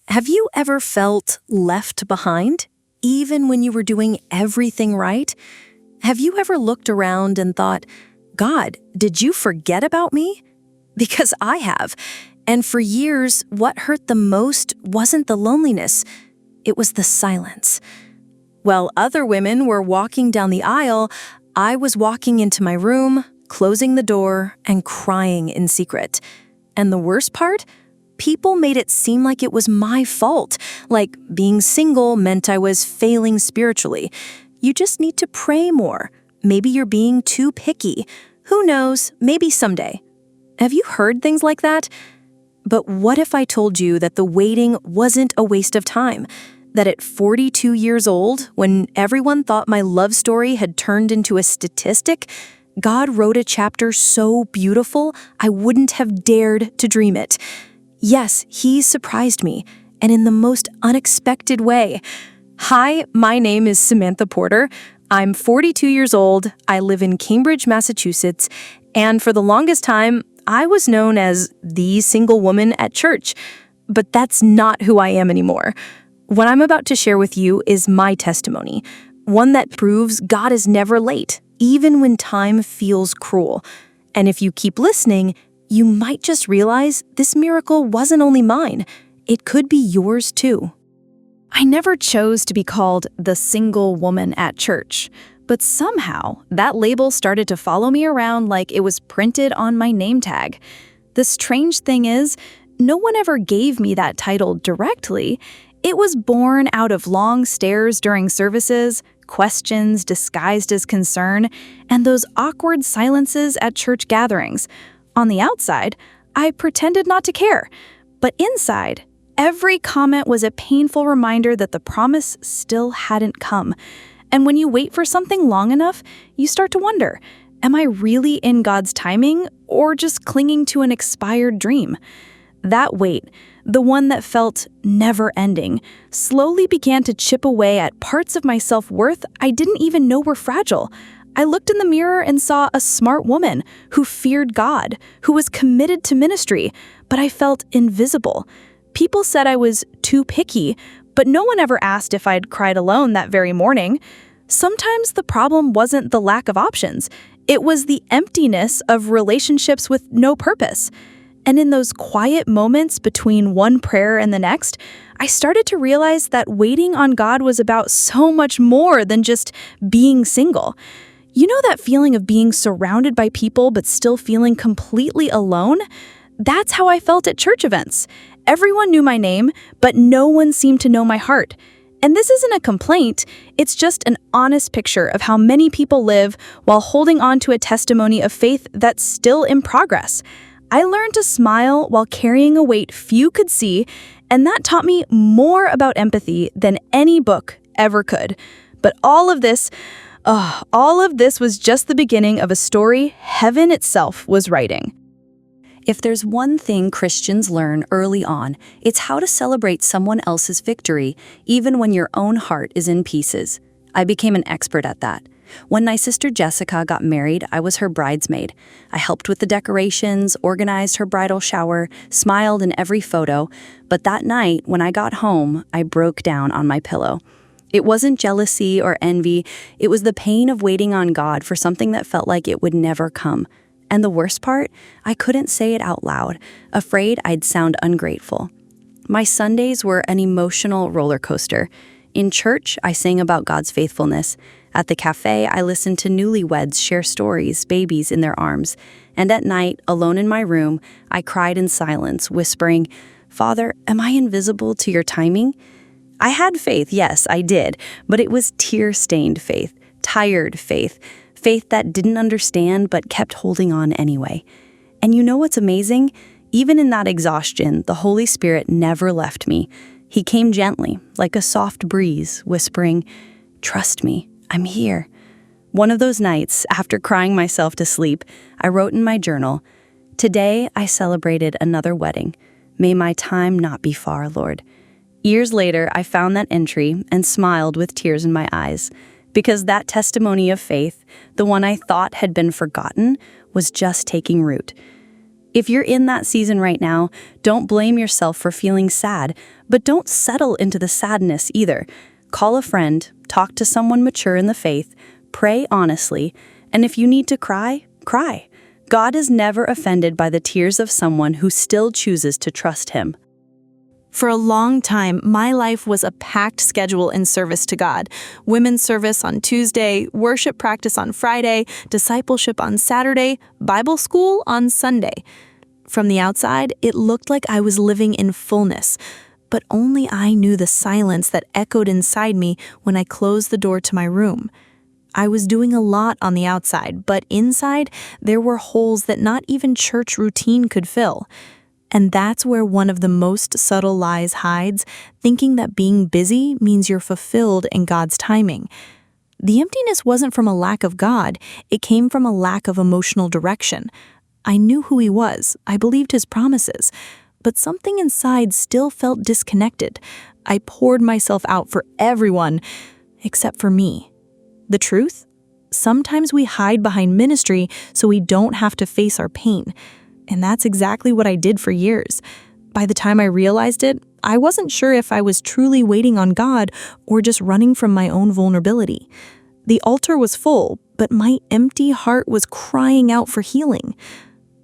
Have you ever felt left behind, even when you were doing everything right? Have you ever looked around and thought, God, did you forget about me? Because I have. And for years, what hurt the most wasn't the loneliness, it was the silence. While other women were walking down the aisle, I was walking into my room, closing the door, and crying in secret. And the worst part? People made it seem like it was my fault, like being single meant I was failing spiritually. You just need to pray more. Maybe you're being too picky. Who knows, maybe someday. Have you heard things like that? But what if I told you that the waiting wasn't a waste of time? That at 42 years old, when everyone thought my love story had turned into a statistic, God wrote a chapter so beautiful I wouldn't have dared to dream it. Yes, He surprised me, and in the most unexpected way. Hi, my name is Samantha Porter. I'm 42 years old, I live in Cambridge, Massachusetts, and for the longest time, I was known as the single woman at church. But that's not who I am anymore. What I'm about to share with you is my testimony, one that proves God is never late, even when time feels cruel. And if you keep listening, you might just realize this miracle wasn't only mine. It could be yours too. I never chose to be called the single woman at church, but somehow that label started to follow me around like it was printed on my name tag. The strange thing is, no one ever gave me that title directly. It was born out of long stares during services, questions disguised as concern, and those awkward silences at church gatherings. On the outside, I pretended not to care, but inside, every comment was a painful reminder that the promise still hadn't come. And when you wait for something long enough, you start to wonder, am I really in God's timing or just clinging to an expired dream? That wait, the one that felt never-ending, slowly began to chip away at parts of my self-worth I didn't even know were fragile. I looked in the mirror and saw a smart woman who feared God, who was committed to ministry, but I felt invisible. People said I was too picky, but no one ever asked if I'd cried alone that very morning. Sometimes the problem wasn't the lack of options. It was the emptiness of relationships with no purpose. And in those quiet moments between one prayer and the next, I started to realize that waiting on God was about so much more than just being single. You know that feeling of being surrounded by people but still feeling completely alone? That's how I felt at church events. Everyone knew my name, but no one seemed to know my heart. And this isn't a complaint, it's just an honest picture of how many people live while holding on to a testimony of faith that's still in progress. I learned to smile while carrying a weight few could see, and that taught me more about empathy than any book ever could. But all of this was just the beginning of a story heaven itself was writing. If there's one thing Christians learn early on, it's how to celebrate someone else's victory, even when your own heart is in pieces. I became an expert at that. When my sister Jessica got married, I was her bridesmaid. I helped with the decorations, organized her bridal shower, smiled in every photo. But that night, when I got home, I broke down on my pillow. It wasn't jealousy or envy. It was the pain of waiting on God for something that felt like it would never come. And the worst part, I couldn't say it out loud, afraid I'd sound ungrateful. My Sundays were an emotional roller coaster. In church, I sang about God's faithfulness. At the cafe, I listened to newlyweds share stories, babies in their arms. And at night, alone in my room, I cried in silence, whispering, "Father, am I invisible to your timing?" I had faith, yes, I did, but it was tear-stained faith, tired faith that didn't understand but kept holding on anyway. And you know what's amazing? Even in that exhaustion, the Holy Spirit never left me. He came gently, like a soft breeze, whispering, "Trust me, I'm here." One of those nights, after crying myself to sleep, I wrote in my journal, "Today I celebrated another wedding. May my time not be far, Lord." Years later, I found that entry and smiled with tears in my eyes, because that testimony of faith, the one I thought had been forgotten, was just taking root. If you're in that season right now, don't blame yourself for feeling sad, but don't settle into the sadness either. Call a friend, talk to someone mature in the faith, pray honestly, and if you need to cry, cry. God is never offended by the tears of someone who still chooses to trust Him. For a long time, my life was a packed schedule in service to God. Women's service on Tuesday, worship practice on Friday, discipleship on Saturday, Bible school on Sunday. From the outside, it looked like I was living in fullness, but only I knew the silence that echoed inside me when I closed the door to my room. I was doing a lot on the outside, but inside, there were holes that not even church routine could fill. And that's where one of the most subtle lies hides, thinking that being busy means you're fulfilled in God's timing. The emptiness wasn't from a lack of God, it came from a lack of emotional direction. I knew who He was, I believed His promises, but something inside still felt disconnected. I poured myself out for everyone, except for me. The truth? Sometimes we hide behind ministry so we don't have to face our pain. And that's exactly what I did for years. By the time I realized it, I wasn't sure if I was truly waiting on God or just running from my own vulnerability. The altar was full, but my empty heart was crying out for healing.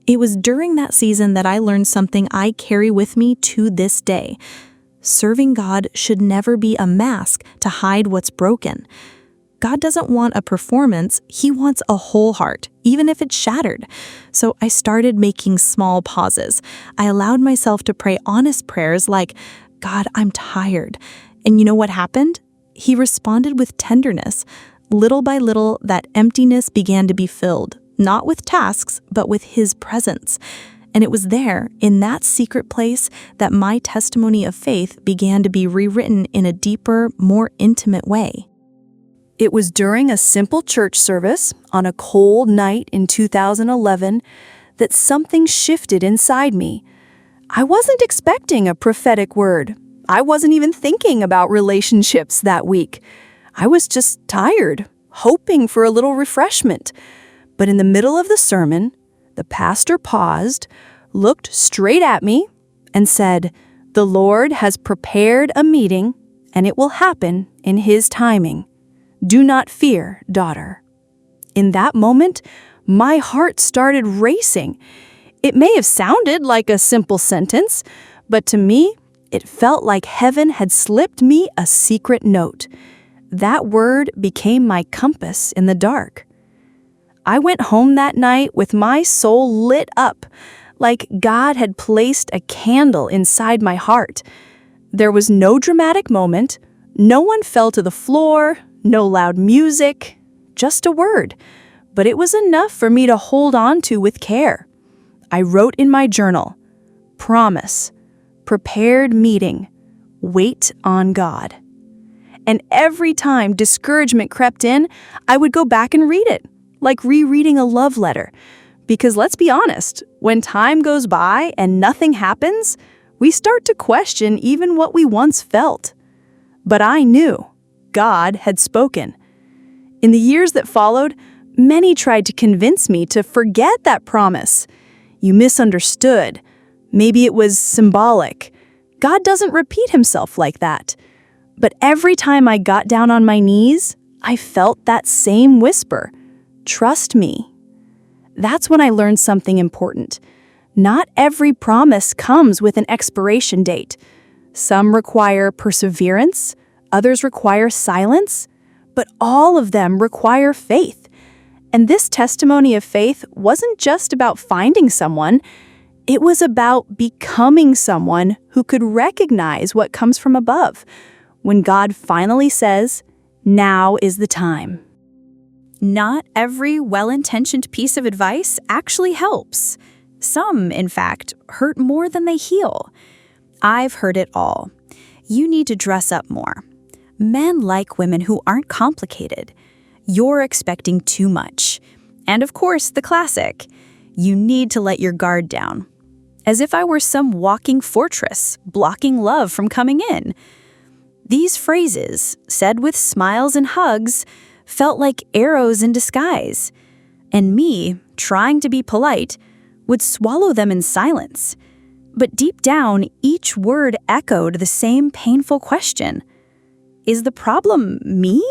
It was during that season that I learned something I carry with me to this day. Serving God should never be a mask to hide what's broken. God doesn't want a performance, He wants a whole heart, even if it's shattered. So I started making small pauses. I allowed myself to pray honest prayers like, God, I'm tired. And you know what happened? He responded with tenderness. Little by little, that emptiness began to be filled, not with tasks, but with His presence. And it was there, in that secret place, that my testimony of faith began to be rewritten in a deeper, more intimate way. It was during a simple church service on a cold night in 2011 that something shifted inside me. I wasn't expecting a prophetic word. I wasn't even thinking about relationships that week. I was just tired, hoping for a little refreshment. But in the middle of the sermon, the pastor paused, looked straight at me, and said, "The Lord has prepared a meeting, and it will happen in His timing. Do not fear, daughter." In that moment, my heart started racing. It may have sounded like a simple sentence, but to me, it felt like heaven had slipped me a secret note. That word became my compass in the dark. I went home that night with my soul lit up, like God had placed a candle inside my heart. There was no dramatic moment, no one fell to the floor, no loud music, just a word, but it was enough for me to hold on to with care. I wrote in my journal, promise, prepared meeting, wait on God. And every time discouragement crept in, I would go back and read it, like rereading a love letter. Because let's be honest, when time goes by and nothing happens, we start to question even what we once felt. But I knew God had spoken. In the years that followed, many tried to convince me to forget that promise. You misunderstood. Maybe it was symbolic. God doesn't repeat Himself like that. But every time I got down on my knees, I felt that same whisper, "Trust me." That's when I learned something important. Not every promise comes with an expiration date. Some require perseverance, others require silence, but all of them require faith. And this testimony of faith wasn't just about finding someone, it was about becoming someone who could recognize what comes from above, when God finally says, "Now is the time." Not every well-intentioned piece of advice actually helps. Some, in fact, hurt more than they heal. I've heard it all. You need to dress up more. Men like women who aren't complicated. You're expecting too much. And of course, the classic, you need to let your guard down. As if I were some walking fortress, blocking love from coming in. These phrases, said with smiles and hugs, felt like arrows in disguise. And me, trying to be polite, would swallow them in silence. But deep down, each word echoed the same painful question. Is the problem me?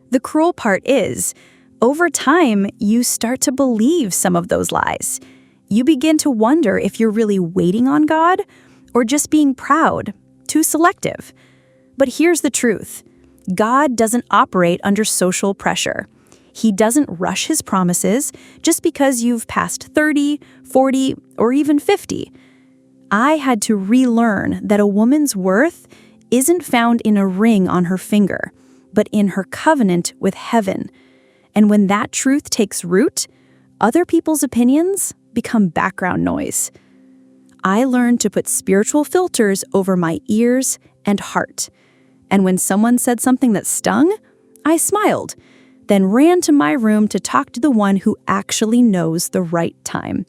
The cruel part is, over time, you start to believe some of those lies. You begin to wonder if you're really waiting on God or just being proud, too selective. But here's the truth. God doesn't operate under social pressure. He doesn't rush his promises just because you've passed 30, 40, or even 50. I had to relearn that a woman's worth isn't found in a ring on her finger, but in her covenant with heaven. And when that truth takes root, other people's opinions become background noise. I learned to put spiritual filters over my ears and heart. And when someone said something that stung, I smiled, then ran to my room to talk to the one who actually knows the right time.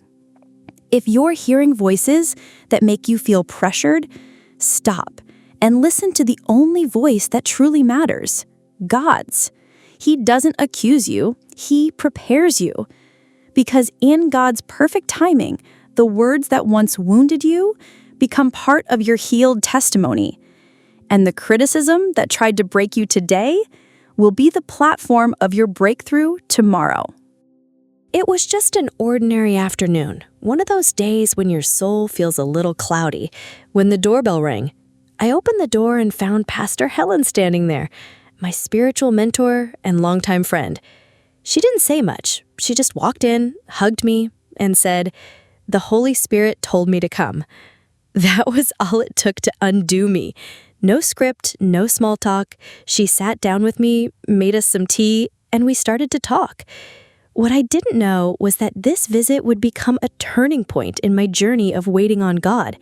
If you're hearing voices that make you feel pressured, stop and listen to the only voice that truly matters, God's. He doesn't accuse you, he prepares you. Because in God's perfect timing, the words that once wounded you become part of your healed testimony. And the criticism that tried to break you today will be the platform of your breakthrough tomorrow. It was just an ordinary afternoon, one of those days when your soul feels a little cloudy, when the doorbell rang. I opened the door and found Pastor Helen standing there, my spiritual mentor and longtime friend. She didn't say much. She just walked in, hugged me, and said, "The Holy Spirit told me to come." That was all it took to undo me. No script, no small talk. She sat down with me, made us some tea, and we started to talk. What I didn't know was that this visit would become a turning point in my journey of waiting on God.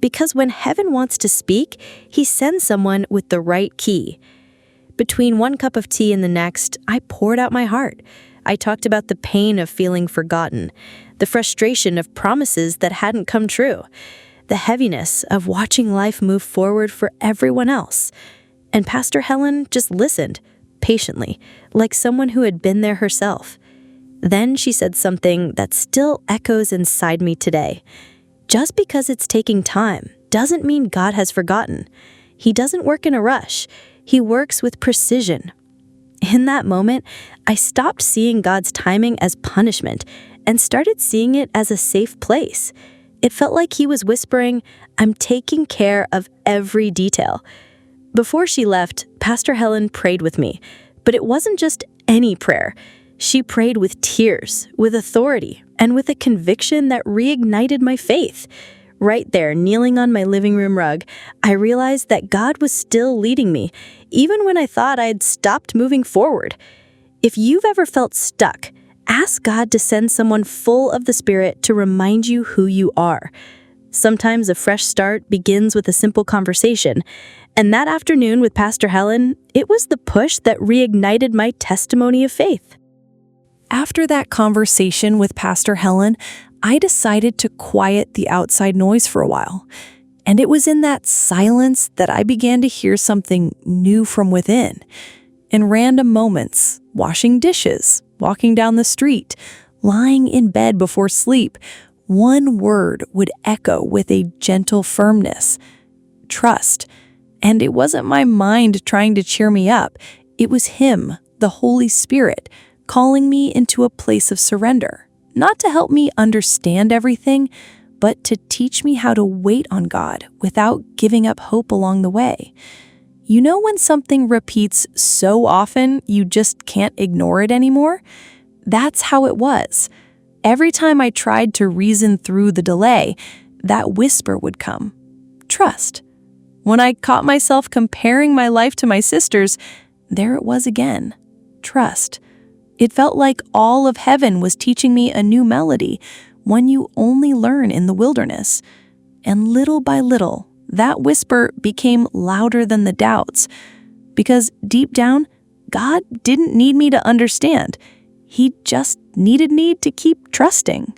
Because when heaven wants to speak, he sends someone with the right key. Between one cup of tea and the next, I poured out my heart. I talked about the pain of feeling forgotten, the frustration of promises that hadn't come true, the heaviness of watching life move forward for everyone else. And Pastor Helen just listened, patiently, like someone who had been there herself. Then she said something that still echoes inside me today. Just because it's taking time doesn't mean God has forgotten. He doesn't work in a rush. He works with precision. In that moment, I stopped seeing God's timing as punishment and started seeing it as a safe place. It felt like he was whispering, "I'm taking care of every detail." Before she left, Pastor Helen prayed with me, but it wasn't just any prayer. She prayed with tears, with authority, and with a conviction that reignited my faith. Right there, kneeling on my living room rug, I realized that God was still leading me, even when I thought I'd stopped moving forward. If you've ever felt stuck, ask God to send someone full of the Spirit to remind you who you are. Sometimes a fresh start begins with a simple conversation. And that afternoon with Pastor Helen, it was the push that reignited my testimony of faith. After that conversation with Pastor Helen, I decided to quiet the outside noise for a while. And it was in that silence that I began to hear something new from within. In random moments, washing dishes, walking down the street, lying in bed before sleep, one word would echo with a gentle firmness: trust. And it wasn't my mind trying to cheer me up. It was him, the Holy Spirit, calling me into a place of surrender, not to help me understand everything, but to teach me how to wait on God without giving up hope along the way. You know when something repeats so often you just can't ignore it anymore? That's how it was. Every time I tried to reason through the delay, that whisper would come: trust. When I caught myself comparing my life to my sister's, there it was again: trust. It felt like all of heaven was teaching me a new melody, one you only learn in the wilderness. And little by little, that whisper became louder than the doubts. Because deep down, God didn't need me to understand. He just needed me to keep trusting.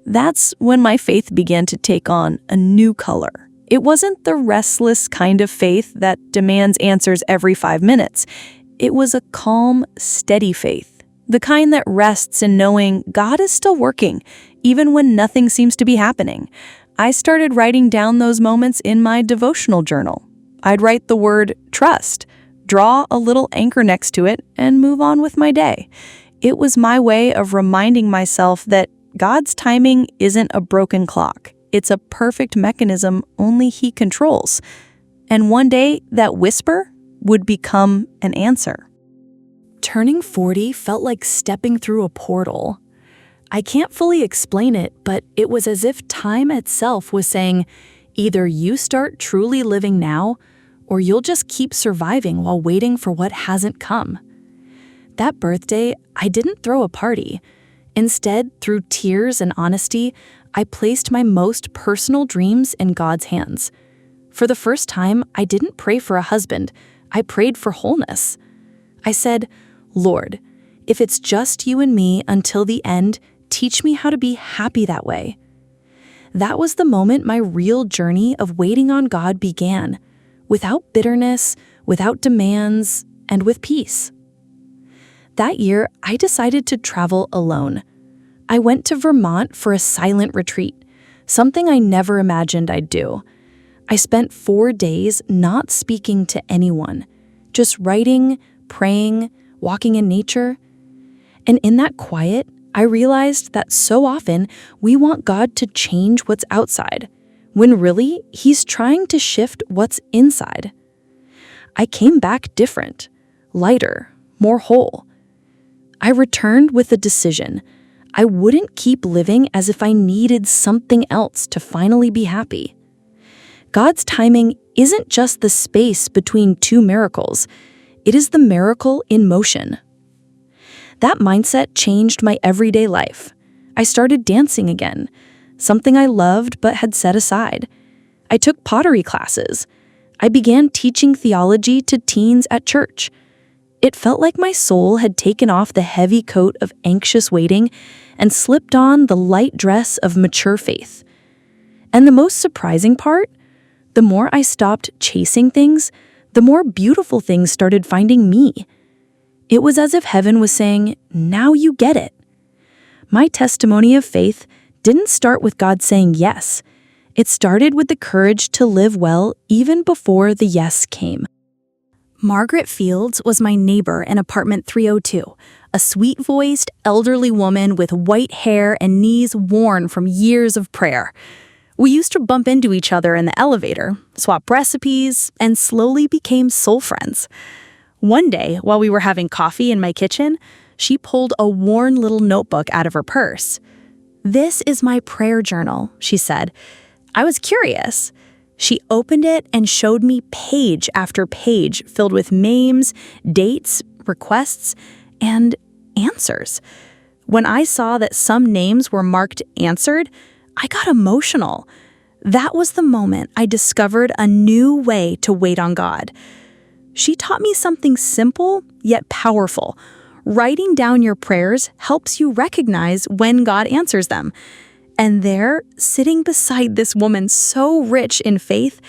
That's when my faith began to take on a new color. It wasn't the restless kind of faith that demands answers every 5 minutes. It was a calm, steady faith, the kind that rests in knowing God is still working, even when nothing seems to be happening. I started writing down those moments in my devotional journal. I'd write the word trust, draw a little anchor next to it, and move on with my day. It was my way of reminding myself that God's timing isn't a broken clock. It's a perfect mechanism only He controls. And one day, that whisper would become an answer. Turning 40 felt like stepping through a portal. I can't fully explain it, but it was as if time itself was saying, either you start truly living now, or you'll just keep surviving while waiting for what hasn't come. That birthday, I didn't throw a party. Instead, through tears and honesty, I placed my most personal dreams in God's hands. For the first time, I didn't pray for a husband. I prayed for wholeness. I said, Lord, if it's just you and me until the end, teach me how to be happy that way. That was the moment my real journey of waiting on God began, without bitterness, without demands, and with peace. That year, I decided to travel alone. I went to Vermont for a silent retreat, something I never imagined I'd do. I spent 4 days not speaking to anyone, just writing, praying, walking in nature. And in that quiet, I realized that so often we want God to change what's outside, when really He's trying to shift what's inside. I came back different, lighter, more whole. I returned with a decision. I wouldn't keep living as if I needed something else to finally be happy. God's timing isn't just the space between two miracles. It is the miracle in motion. That mindset changed my everyday life. I started dancing again, something I loved but had set aside. I took pottery classes. I began teaching theology to teens at church. It felt like my soul had taken off the heavy coat of anxious waiting and slipped on the light dress of mature faith. And the most surprising part, the more I stopped chasing things, the more beautiful things started finding me. It was as if heaven was saying, now you get it. My testimony of faith didn't start with God saying yes. It started with the courage to live well even before the yes came. Margaret Fields was my neighbor in apartment 302, a sweet-voiced, elderly woman with white hair and knees worn from years of prayer. We used to bump into each other in the elevator, swap recipes, and slowly became soul friends. One day, while we were having coffee in my kitchen, she pulled a worn little notebook out of her purse. "This is my prayer journal," she said. I was curious. She opened it and showed me page after page filled with names, dates, requests, and answers. When I saw that some names were marked answered, I got emotional. That was the moment I discovered a new way to wait on God. She taught me something simple yet powerful. Writing down your prayers helps you recognize when God answers them. And there, sitting beside this woman so rich in faith,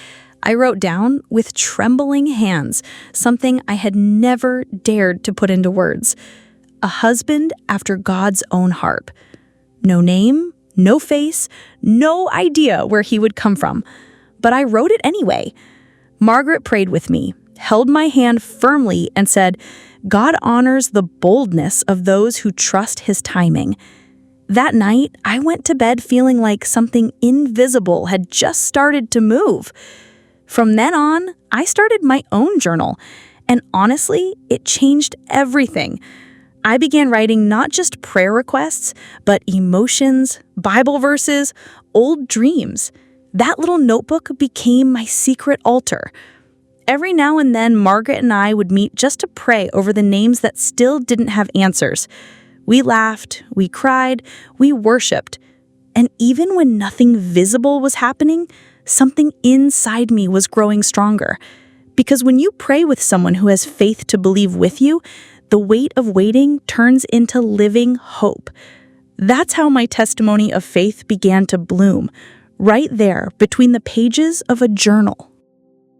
I wrote down with trembling hands something I had never dared to put into words. A husband after God's own heart. No name, no face, no idea where he would come from. But I wrote it anyway. Margaret prayed with me, held my hand firmly, and said, God honors the boldness of those who trust His timing. That night, I went to bed feeling like something invisible had just started to move. From then on, I started my own journal, and honestly, it changed everything. I began writing not just prayer requests, but emotions, Bible verses, old dreams. That little notebook became my secret altar. Every now and then, Margaret and I would meet just to pray over the names that still didn't have answers. We laughed, we cried, we worshiped. And even when nothing visible was happening, something inside me was growing stronger. Because when you pray with someone who has faith to believe with you, the weight of waiting turns into living hope. That's how my testimony of faith began to bloom, right there between the pages of a journal.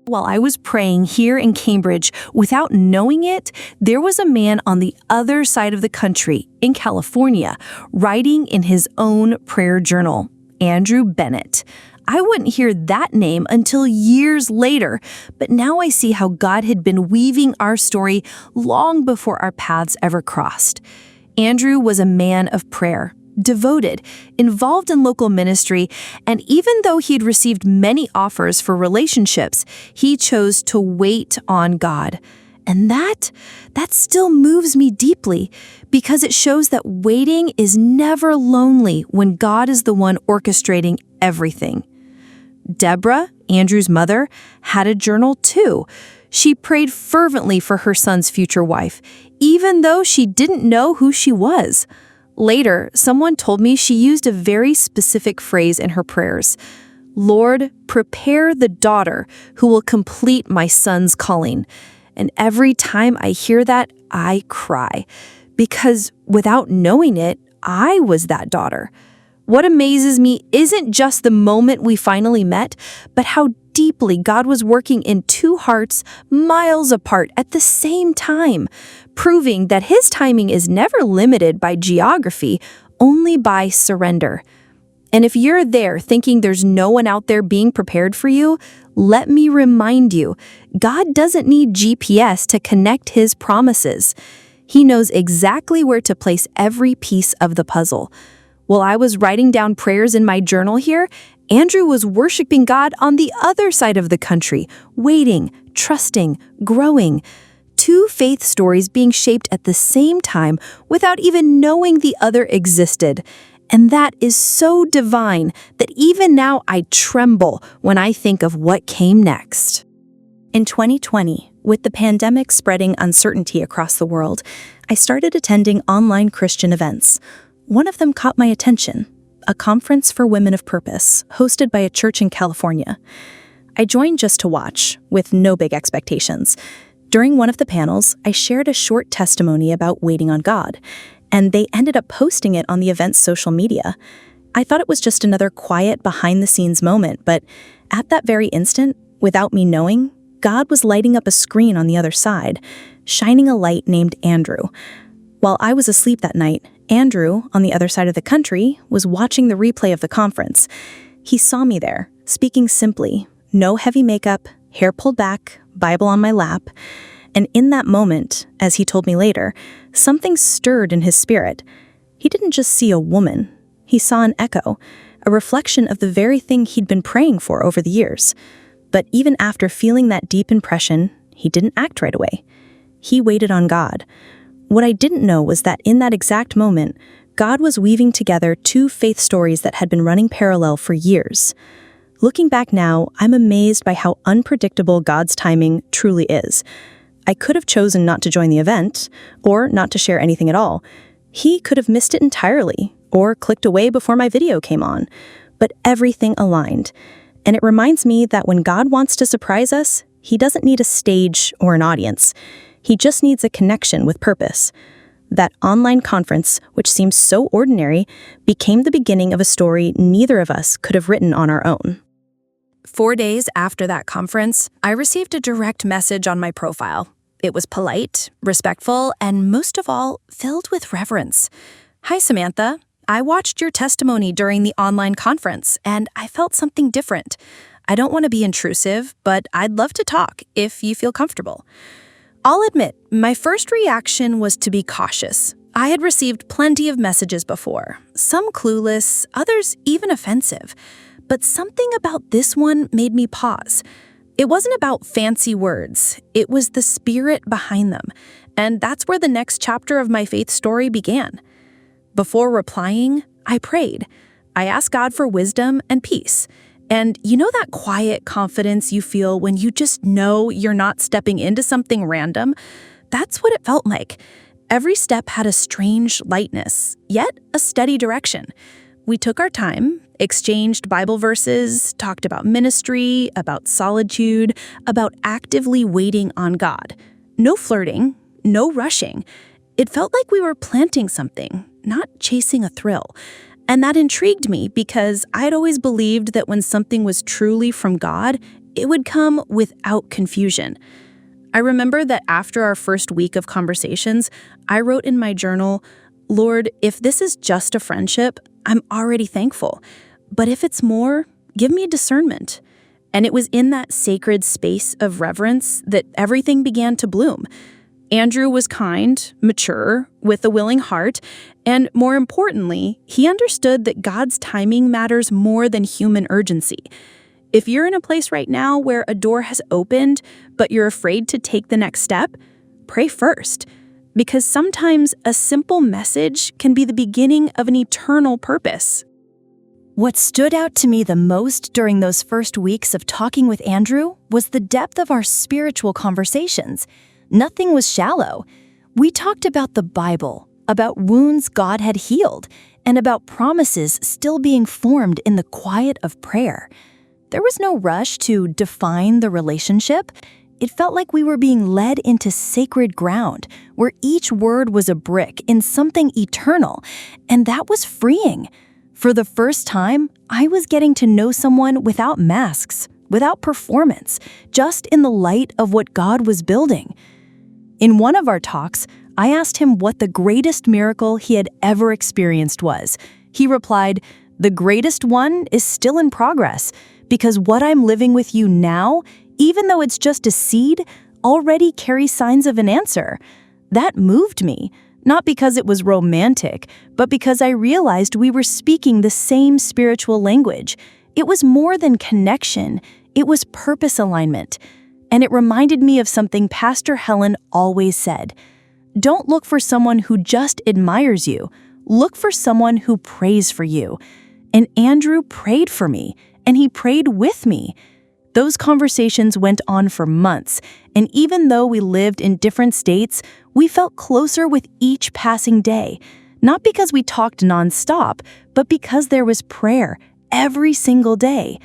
While I was praying here in Cambridge, without knowing it, there was a man on the other side of the country, in California, writing in his own prayer journal, Andrew Bennett. I wouldn't hear that name until years later, but now I see how God had been weaving our story long before our paths ever crossed. Andrew was a man of prayer, devoted, involved in local ministry, and even though he'd received many offers for relationships, he chose to wait on God. And that still moves me deeply because it shows that waiting is never lonely when God is the one orchestrating everything. Deborah, Andrew's mother, had a journal too. She prayed fervently for her son's future wife, even though she didn't know who she was. Later, someone told me she used a very specific phrase in her prayers. Lord, prepare the daughter who will complete my son's calling. And every time I hear that, I cry. Because without knowing it, I was that daughter. What amazes me isn't just the moment we finally met, but how deeply God was working in two hearts miles apart at the same time, proving that His timing is never limited by geography, only by surrender. And if you're there thinking there's no one out there being prepared for you, let me remind you, God doesn't need GPS to connect His promises. He knows exactly where to place every piece of the puzzle. While I was writing down prayers in my journal here, Andrew was worshiping God on the other side of the country, waiting, trusting, growing. Two faith stories being shaped at the same time without even knowing the other existed. And that is so divine that even now I tremble when I think of what came next. In 2020, with the pandemic spreading uncertainty across the world, I started attending online Christian events. One of them caught my attention, a conference for women of purpose, hosted by a church in California. I joined just to watch, with no big expectations. During one of the panels, I shared a short testimony about waiting on God, and they ended up posting it on the event's social media. I thought it was just another quiet, behind-the-scenes moment, but at that very instant, without me knowing, God was lighting up a screen on the other side, shining a light named Andrew. While I was asleep that night, Andrew, on the other side of the country, was watching the replay of the conference. He saw me there, speaking simply, no heavy makeup, hair pulled back, Bible on my lap. And in that moment, as he told me later, something stirred in his spirit. He didn't just see a woman. He saw an echo, a reflection of the very thing he'd been praying for over the years. But even after feeling that deep impression, he didn't act right away. He waited on God. What I didn't know was that in that exact moment, God was weaving together two faith stories that had been running parallel for years. Looking back now, I'm amazed by how unpredictable God's timing truly is. I could have chosen not to join the event, or not to share anything at all. He could have missed it entirely, or clicked away before my video came on. But everything aligned. And it reminds me that when God wants to surprise us, He doesn't need a stage or an audience. He just needs a connection with purpose. That online conference, which seems so ordinary, became the beginning of a story neither of us could have written on our own. 4 days after that conference, I received a direct message on my profile. It was polite, respectful, and most of all, filled with reverence. Hi, Samantha. I watched your testimony during the online conference, and I felt something different. I don't want to be intrusive, but I'd love to talk if you feel comfortable. I'll admit, my first reaction was to be cautious. I had received plenty of messages before, some clueless, others even offensive. But something about this one made me pause. It wasn't about fancy words, it was the spirit behind them. And that's where the next chapter of my faith story began. Before replying, I prayed. I asked God for wisdom and peace. And you know that quiet confidence you feel when you just know you're not stepping into something random? That's what it felt like. Every step had a strange lightness, yet a steady direction. We took our time, exchanged Bible verses, talked about ministry, about solitude, about actively waiting on God. No flirting, no rushing. It felt like we were planting something, not chasing a thrill. And that intrigued me because I'd always believed that when something was truly from God, it would come without confusion. I remember that after our first week of conversations, I wrote in my journal, "Lord, if this is just a friendship, I'm already thankful. But if it's more, give me discernment." And it was in that sacred space of reverence that everything began to bloom. Andrew was kind, mature, with a willing heart, and more importantly, he understood that God's timing matters more than human urgency. If you're in a place right now where a door has opened, but you're afraid to take the next step, pray first. Because sometimes a simple message can be the beginning of an eternal purpose. What stood out to me the most during those first weeks of talking with Andrew was the depth of our spiritual conversations. Nothing was shallow. We talked about the Bible, about wounds God had healed, and about promises still being formed in the quiet of prayer. There was no rush to define the relationship. It felt like we were being led into sacred ground, where each word was a brick in something eternal, and that was freeing. For the first time, I was getting to know someone without masks, without performance, just in the light of what God was building. In one of our talks, I asked him what the greatest miracle he had ever experienced was. He replied, "The greatest one is still in progress, because what I'm living with you now, even though it's just a seed, already carries signs of an answer." That moved me, not because it was romantic, but because I realized we were speaking the same spiritual language. It was more than connection, it was purpose alignment. And it reminded me of something Pastor Helen always said. Don't look for someone who just admires you. Look for someone who prays for you. And Andrew prayed for me, and he prayed with me. Those conversations went on for months, and even though we lived in different states, we felt closer with each passing day. Not because we talked nonstop, but because there was prayer every single day.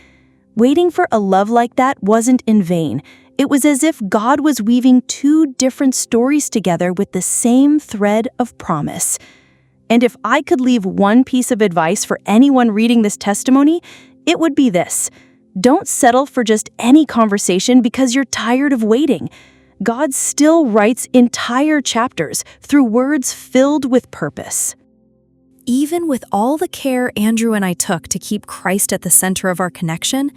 Waiting for a love like that wasn't in vain. It was as if God was weaving two different stories together with the same thread of promise. And if I could leave one piece of advice for anyone reading this testimony, it would be this. Don't settle for just any conversation because you're tired of waiting. God still writes entire chapters through words filled with purpose. Even with all the care Andrew and I took to keep Christ at the center of our connection,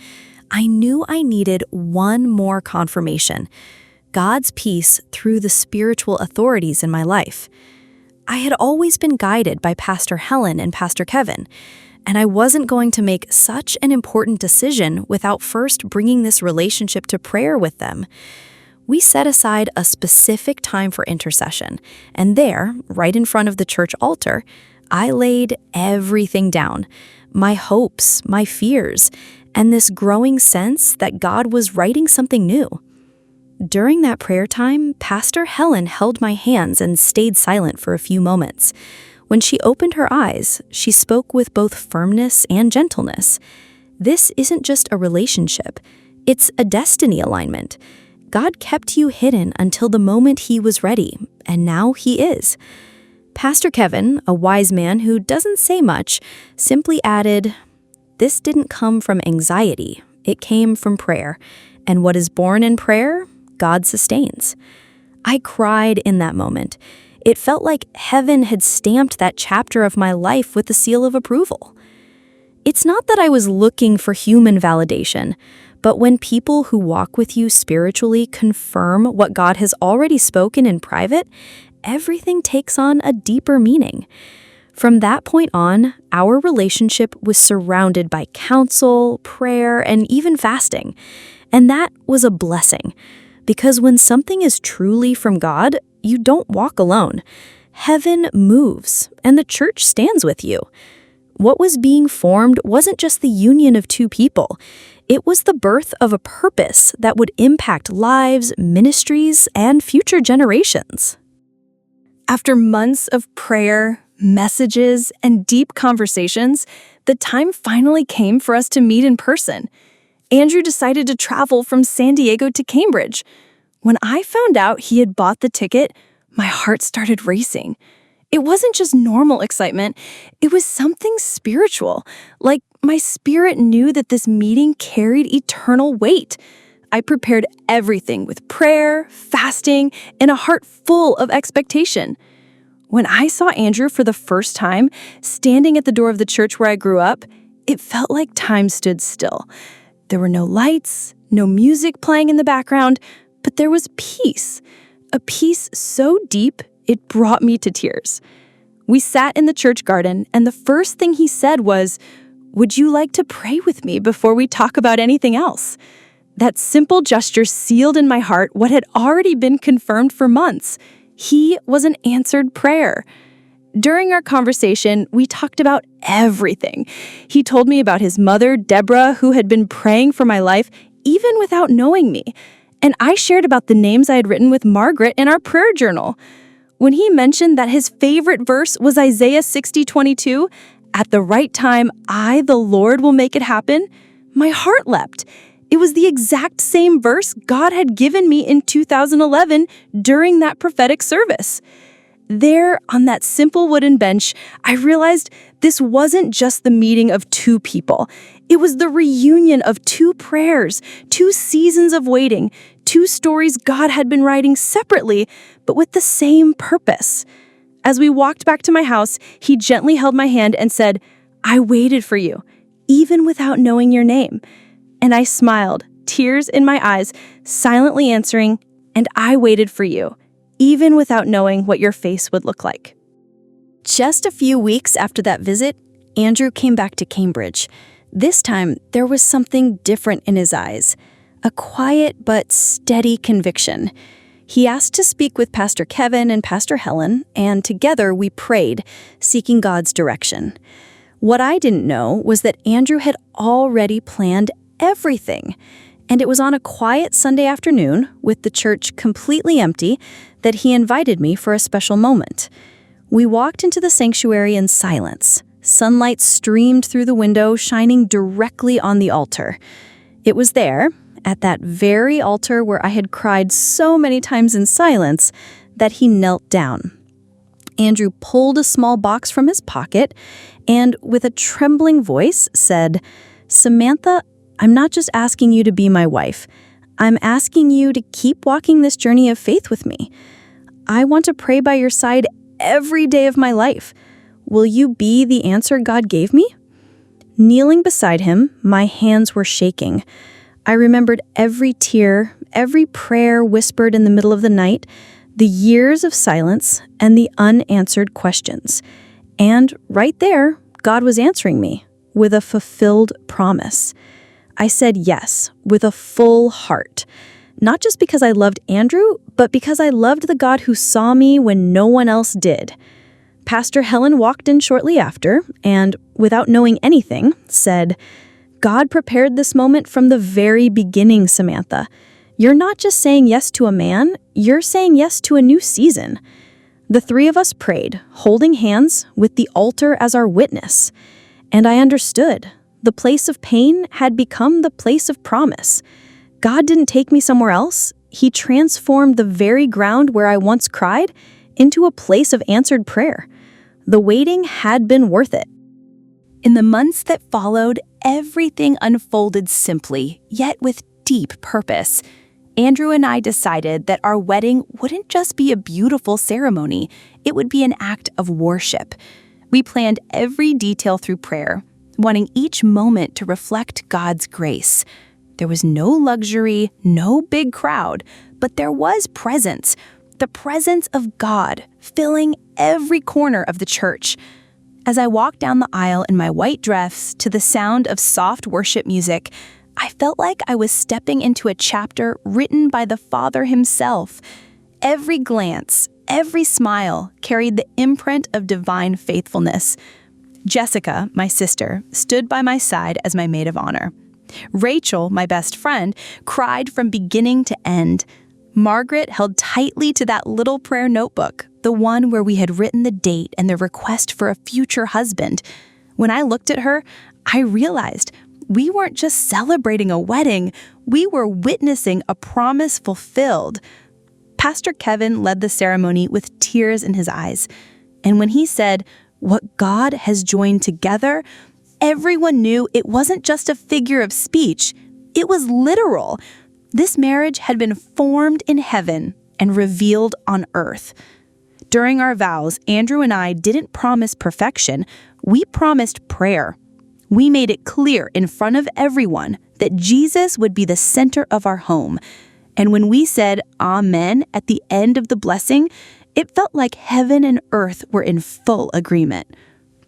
I knew I needed one more confirmation: God's peace through the spiritual authorities in my life. I had always been guided by Pastor Helen and Pastor Kevin, and I wasn't going to make such an important decision without first bringing this relationship to prayer with them. We set aside a specific time for intercession, and there, right in front of the church altar, I laid everything down: my hopes, my fears, and this growing sense that God was writing something new. During that prayer time, Pastor Helen held my hands and stayed silent for a few moments. When she opened her eyes, she spoke with both firmness and gentleness. This isn't just a relationship, it's a destiny alignment. God kept you hidden until the moment He was ready, and now He is. Pastor Kevin, a wise man who doesn't say much, simply added, "This didn't come from anxiety, it came from prayer, and what is born in prayer, God sustains." I cried in that moment. It felt like heaven had stamped that chapter of my life with the seal of approval. It's not that I was looking for human validation, but when people who walk with you spiritually confirm what God has already spoken in private, everything takes on a deeper meaning. From that point on, our relationship was surrounded by counsel, prayer, and even fasting. And that was a blessing. Because when something is truly from God, you don't walk alone. Heaven moves, and the church stands with you. What was being formed wasn't just the union of two people. It was the birth of a purpose that would impact lives, ministries, and future generations. After months of prayer, messages, and deep conversations, the time finally came for us to meet in person. Andrew decided to travel from San Diego to Cambridge. When I found out he had bought the ticket, my heart started racing. It wasn't just normal excitement, it was something spiritual. Like my spirit knew that this meeting carried eternal weight. I prepared everything with prayer, fasting, and a heart full of expectation. When I saw Andrew for the first time, standing at the door of the church where I grew up, it felt like time stood still. There were no lights, no music playing in the background, but there was peace. A peace so deep, it brought me to tears. We sat in the church garden, and the first thing he said was, "Would you like to pray with me before we talk about anything else?" That simple gesture sealed in my heart what had already been confirmed for months. He was an answered prayer. During our conversation, we talked about everything. He told me about his mother, Deborah, who had been praying for my life even without knowing me. And I shared about the names I had written with Margaret in our prayer journal. When he mentioned that his favorite verse was Isaiah 60:22, "At the right time, I, the Lord, will make it happen," my heart leapt. It was the exact same verse God had given me in 2011 during that prophetic service. There, on that simple wooden bench, I realized this wasn't just the meeting of two people. It was the reunion of two prayers, two seasons of waiting, two stories God had been writing separately, but with the same purpose. As we walked back to my house, he gently held my hand and said, "I waited for you, even without knowing your name." And I smiled, tears in my eyes, silently answering, "And I waited for you, even without knowing what your face would look like." Just a few weeks after that visit, Andrew came back to Cambridge. This time, there was something different in his eyes, a quiet but steady conviction. He asked to speak with Pastor Kevin and Pastor Helen, and together we prayed, seeking God's direction. What I didn't know was that Andrew had already planned everything. And it was on a quiet Sunday afternoon, with the church completely empty, that he invited me for a special moment. We walked into the sanctuary in silence. Sunlight streamed through the window, shining directly on the altar. It was there, at that very altar where I had cried so many times in silence, that he knelt down. Andrew pulled a small box from his pocket and, with a trembling voice, said, "Samantha, I'm not just asking you to be my wife. I'm asking you to keep walking this journey of faith with me. I want to pray by your side every day of my life. Will you be the answer God gave me?" Kneeling beside him, my hands were shaking. I remembered every tear, every prayer whispered in the middle of the night, the years of silence, and the unanswered questions. And right there, God was answering me with a fulfilled promise. I said yes, with a full heart. Not just because I loved Andrew, but because I loved the God who saw me when no one else did. Pastor Helen walked in shortly after and, without knowing anything, said, "God prepared this moment from the very beginning, Samantha. You're not just saying yes to a man, you're saying yes to a new season." The three of us prayed, holding hands with the altar as our witness. And I understood. The place of pain had become the place of promise. God didn't take me somewhere else. He transformed the very ground where I once cried into a place of answered prayer. The waiting had been worth it. In the months that followed, everything unfolded simply, yet with deep purpose. Andrew and I decided that our wedding wouldn't just be a beautiful ceremony, it would be an act of worship. We planned every detail through prayer, wanting each moment to reflect God's grace. There was no luxury, no big crowd, but there was presence, the presence of God filling every corner of the church. As I walked down the aisle in my white dress to the sound of soft worship music, I felt like I was stepping into a chapter written by the Father himself. Every glance, every smile carried the imprint of divine faithfulness. Jessica, my sister, stood by my side as my maid of honor. Rachel, my best friend, cried from beginning to end. Margaret held tightly to that little prayer notebook, the one where we had written the date and the request for a future husband. When I looked at her, I realized we weren't just celebrating a wedding, we were witnessing a promise fulfilled. Pastor Kevin led the ceremony with tears in his eyes. And when he said, "What God has joined together," everyone knew it wasn't just a figure of speech. It was literal. This marriage had been formed in heaven and revealed on earth. During our vows, Andrew and I didn't promise perfection. We promised prayer. We made it clear in front of everyone that Jesus would be the center of our home. And when we said Amen at the end of the blessing, it felt like heaven and earth were in full agreement.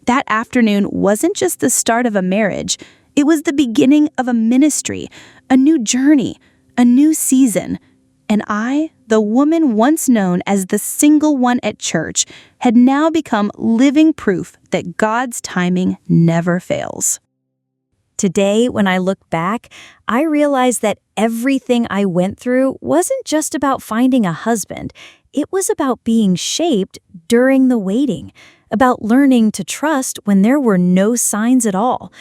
That afternoon wasn't just the start of a marriage. It was the beginning of a ministry, a new journey, a new season. And I, the woman once known as the single one at church, had now become living proof that God's timing never fails. Today, when I look back, I realize that everything I went through wasn't just about finding a husband. It was about being shaped during the waiting, about learning to trust when there were no signs at all.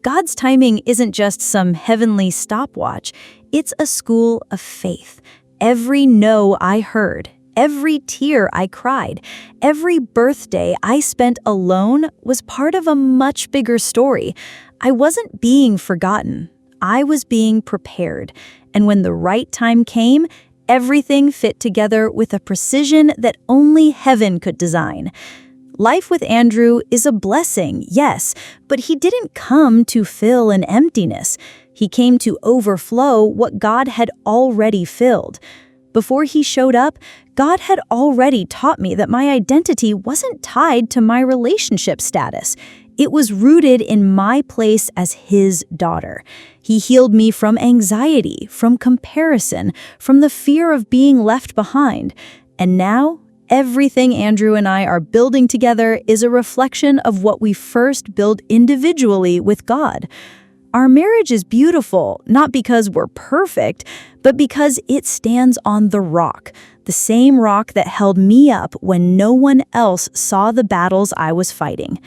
God's timing isn't just some heavenly stopwatch. It's a school of faith. Every no I heard, every tear I cried, every birthday I spent alone was part of a much bigger story. I wasn't being forgotten. I was being prepared. And when the right time came, everything fit together with a precision that only heaven could design. Life with Andrew is a blessing, yes, but he didn't come to fill an emptiness. He came to overflow what God had already filled. Before he showed up, God had already taught me that my identity wasn't tied to my relationship status. It was rooted in my place as his daughter. He healed me from anxiety, from comparison, from the fear of being left behind. And now, everything Andrew and I are building together is a reflection of what we first built individually with God. Our marriage is beautiful, not because we're perfect, but because it stands on the rock, the same rock that held me up when no one else saw the battles I was fighting.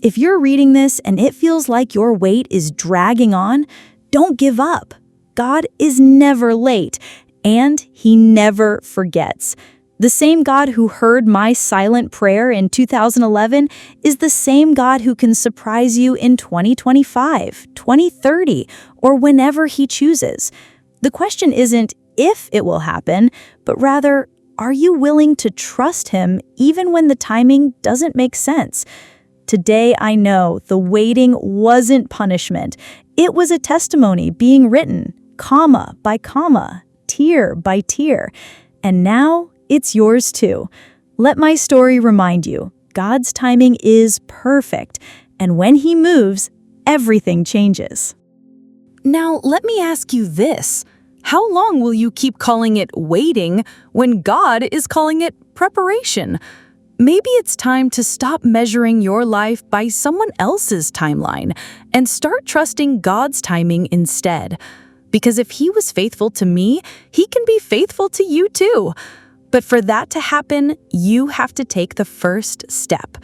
If you're reading this and it feels like your weight is dragging on, don't give up. God is never late, and he never forgets. The same God who heard my silent prayer in 2011 is the same God who can surprise you in 2025, 2030, or whenever he chooses. The question isn't if it will happen, but rather, are you willing to trust him even when the timing doesn't make sense? Today, I know the waiting wasn't punishment. It was a testimony being written, comma by comma, tier by tier. And now, it's yours too. Let my story remind you, God's timing is perfect, and when he moves, everything changes. Now, let me ask you this. How long will you keep calling it waiting when God is calling it preparation? Maybe it's time to stop measuring your life by someone else's timeline and start trusting God's timing instead. Because if he was faithful to me, he can be faithful to you too. But for that to happen, you have to take the first step.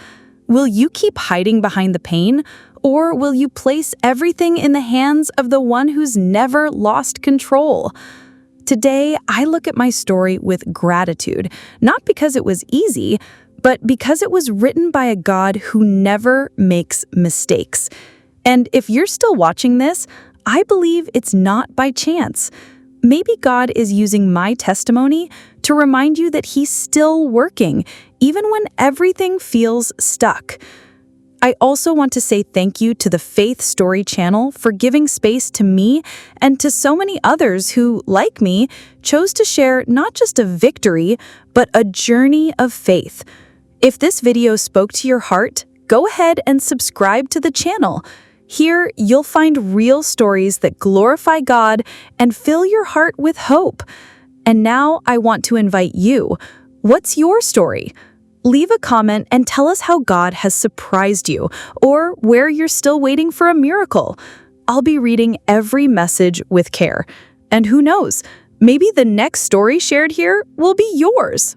Will you keep hiding behind the pain, or will you place everything in the hands of the one who's never lost control? Today, I look at my story with gratitude, not because it was easy, but because it was written by a God who never makes mistakes. And if you're still watching this, I believe it's not by chance. Maybe God is using my testimony to remind you that he's still working, even when everything feels stuck. I also want to say thank you to the Faith Story channel for giving space to me and to so many others who, like me, chose to share not just a victory, but a journey of faith. If this video spoke to your heart, go ahead and subscribe to the channel. Here, you'll find real stories that glorify God and fill your heart with hope. And now I want to invite you. What's your story? Leave a comment and tell us how God has surprised you or where you're still waiting for a miracle. I'll be reading every message with care. And who knows, maybe the next story shared here will be yours.